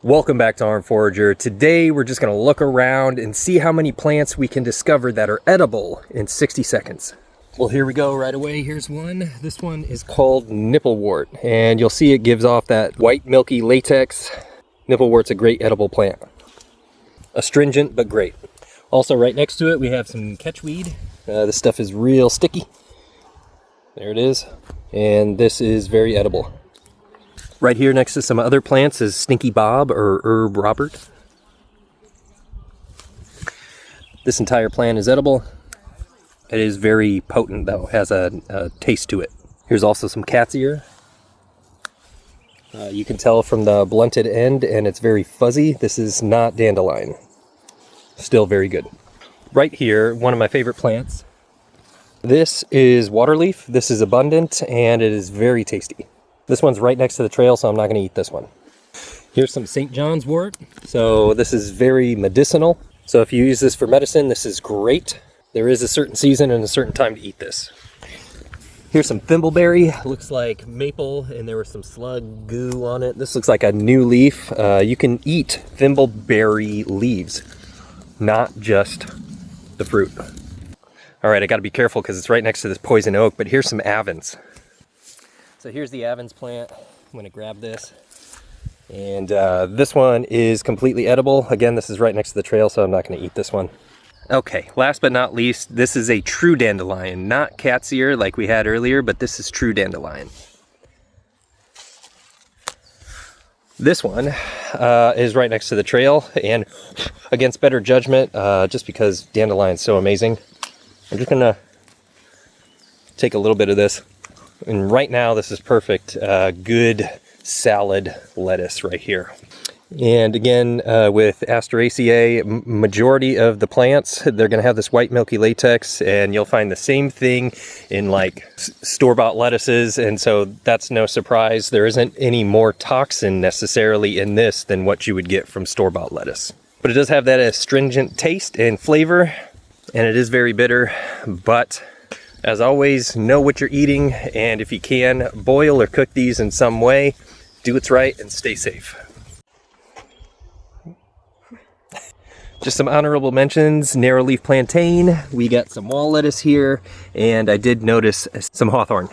Welcome back to ARMEDFORAGER. Today we're just going to look around and see how many plants we can discover that are edible in 60 seconds. Well, here we go right away. Here's one. This one is called nipplewort, and you'll see it gives off that white milky latex. Nipplewort's a great edible plant. Astringent, but great. Also right next to it we have some catchweed. This stuff is real sticky. There it is. And this is very edible. Right here next to some other plants is Stinky Bob or Herb Robert. This entire plant is edible. It is very potent though, has a taste to it. Here's also some cat's ear. You can tell from the blunted end and it's very fuzzy. This is not dandelion. Still very good. Right here, one of my favorite plants. This is waterleaf. This is abundant and it is very tasty. This one's right next to the trail, so I'm not going to eat this one. Here's some St. John's wort. So this is very medicinal. So if you use this for medicine, this is great. There is a certain season and a certain time to eat this. Here's some thimbleberry. Looks like maple, and there was some slug goo on it. This looks like a new leaf. You can eat thimbleberry leaves, not just the fruit. All right, I got to be careful because it's right next to this poison oak, but here's some avens. So here's the avens plant. I'm going to grab this. And this one is completely edible. Again, this is right next to the trail, so I'm not going to eat this one. Okay, last but not least, this is a true dandelion. Not cat's ear like we had earlier, but this is true dandelion. This one is right next to the trail, and against better judgment, just because dandelion's so amazing, I'm just going to take a little bit of this. And right now this is perfect, good salad lettuce right here. And again, with Asteraceae, majority of the plants, they're going to have this white milky latex, and you'll find the same thing in like store-bought lettuces, and so that's no surprise. There isn't any more toxin necessarily in this than what you would get from store-bought lettuce. But it does have that astringent taste and flavor, and it is very bitter, but as always, know what you're eating, and if you can, boil or cook these in some way. Do what's right and stay safe. Just some honorable mentions: narrow leaf plantain, we got some wall lettuce here, and I did notice some hawthorn.